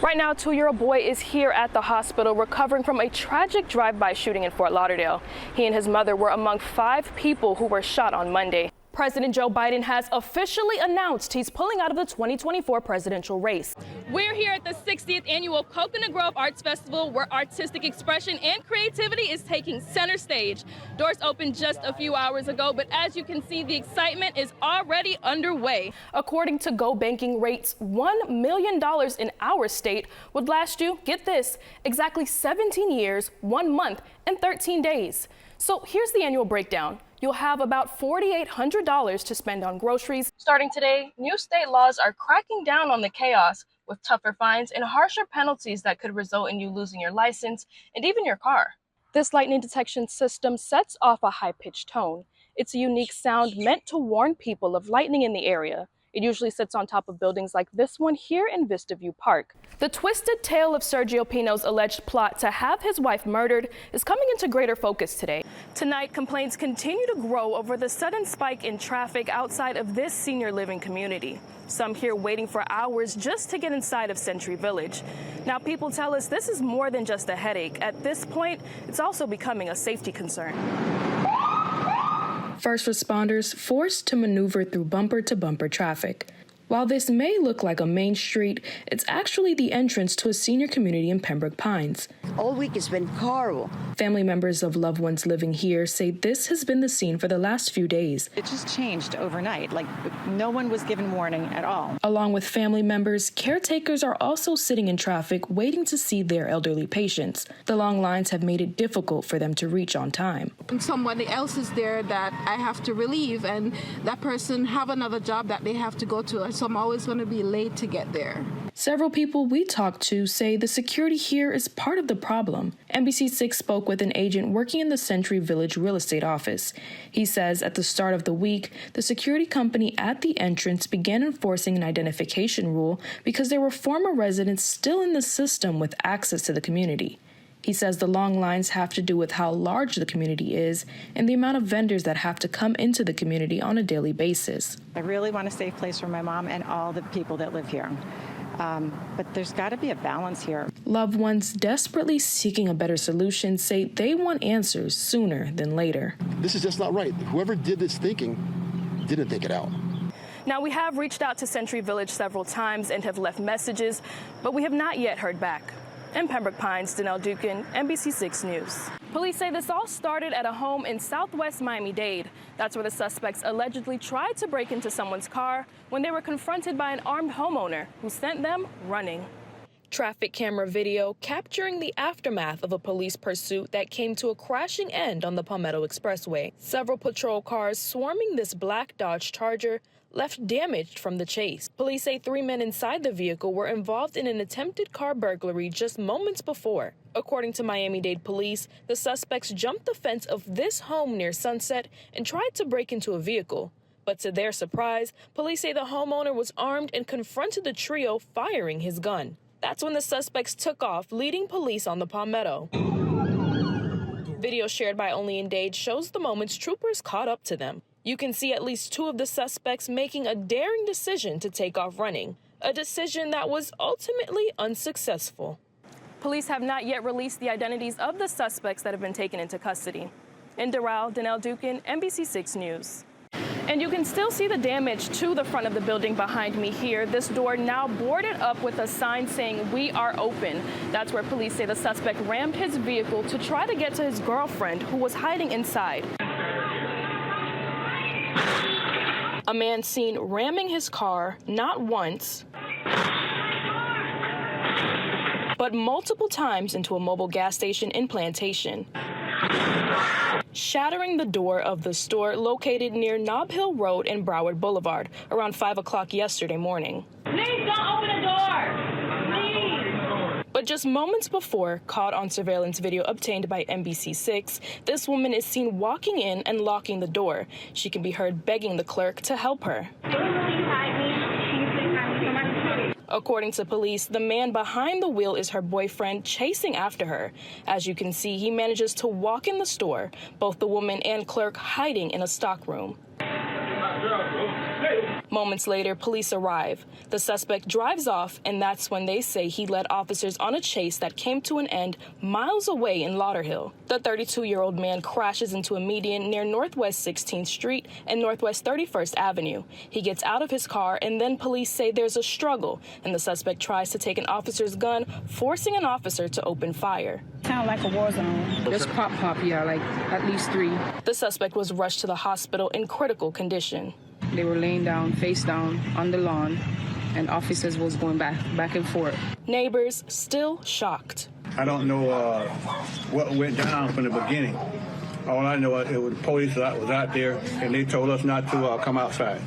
Right now, a 2-year-old boy is here at the hospital recovering from a tragic drive-by shooting in Fort Lauderdale. He and his mother were among 5 people who were shot on Monday. President Joe Biden has officially announced he's pulling out of the 2024 presidential race. We're here at the 60th annual Coconut Grove Arts Festival, where artistic expression and creativity is taking center stage. Doors opened just a few hours ago, but as you can see, the excitement is already underway. According to Go Banking rates, $1 million in our state would last you, get this, exactly 17 years, 1 month, and 13 days. So here's the annual breakdown. You'll have about $4,800 to spend on groceries. Starting today, new state laws are cracking down on the chaos with tougher fines and harsher penalties that could result in you losing your license and even your car. This lightning detection system sets off a high-pitched tone. It's a unique sound meant to warn people of lightning in the area. It usually sits on top of buildings like this one here in Vista View Park. The twisted tale of Sergio Pino's alleged plot to have his wife murdered is coming into greater focus today. Tonight, complaints continue to grow over the sudden spike in traffic outside of this senior living community. Some here waiting for hours just to get inside of Century Village. Now, people tell us this is more than just a headache. At this point, it's also becoming a safety concern. First responders forced to maneuver through bumper-to-bumper traffic. While this may look like a main street, it's actually the entrance to a senior community in Pembroke Pines. All week it's been horrible. Family members of loved ones living here say this has been the scene for the last few days. It just changed overnight, like no one was given warning at all. Along with family members, caretakers are also sitting in traffic waiting to see their elderly patients. The long lines have made it difficult for them to reach on time. Somebody else is there that I have to relieve, and that person have another job that they have to go to. So I'm always going to be late to get there. Several people we talked to say the security here is part of the problem. NBC6 spoke with an agent working in the Century Village real estate office. He says at the start of the week, the security company at the entrance began enforcing an identification rule because there were former residents still in the system with access to the community. He says the long lines have to do with how large the community is and the amount of vendors that have to come into the community on a daily basis. I really want a safe place for my mom and all the people that live here. But there's got to be a balance here. Loved ones desperately seeking a better solution say they want answers sooner than later. This is just not right. Whoever did this thinking didn't think it out. Now, we have reached out to Century Village several times and have left messages, but we have not yet heard back. In Pembroke Pines, Deniel Dookan, NBC6 News. Police say this all started at a home in southwest Miami-Dade. That's where the suspects allegedly tried to break into someone's car when they were confronted by an armed homeowner who sent them running. Traffic camera video capturing the aftermath of a police pursuit that came to a crashing end on the Palmetto Expressway. Several patrol cars swarming this black Dodge Charger left damaged from the chase. Police say 3 men inside the vehicle were involved in an attempted car burglary just moments before. According to Miami-Dade police, the suspects jumped the fence of this home near Sunset and tried to break into a vehicle. But to their surprise, police say the homeowner was armed and confronted the trio, firing his gun. That's when the suspects took off, leading police on the Palmetto. Video shared by Only in Dade shows the moments troopers caught up to them. You can see at least 2 of the suspects making a daring decision to take off running, a decision that was ultimately unsuccessful. Police have not yet released the identities of the suspects that have been taken into custody. In Doral, Deniel Dookan, NBC6 News. And you can still see the damage to the front of the building behind me here. This door now boarded up with a sign saying, "We are open." That's where police say the suspect rammed his vehicle to try to get to his girlfriend who was hiding inside. A man seen ramming his car not once, but multiple times into a mobile gas station in Plantation, shattering the door of the store located near Nob Hill Road and Broward Boulevard around 5 o'clock yesterday morning. Please don't open the door! But just moments before, caught on surveillance video obtained by NBC6, this woman is seen walking in and locking the door. She can be heard begging the clerk to help her. According to police, the man behind the wheel is her boyfriend chasing after her. As you can see, he manages to walk in the store, both the woman and clerk hiding in a stockroom. Moments later, police arrive. The suspect drives off, and that's when they say he led officers on a chase that came to an end miles away in Lauderhill. The 32-year-old man crashes into a median near Northwest 16th Street and Northwest 31st Avenue. He gets out of his car, and then police say there's a struggle, and the suspect tries to take an officer's gun, forcing an officer to open fire. Sound like a war zone. There's pop, yeah, like at least 3. The suspect was rushed to the hospital in critical condition. They were laying down, face down, on the lawn, and officers was going back and forth. Neighbors still shocked. I don't know what went down from the beginning. All I know is it was the police that was out there, and they told us not to come outside.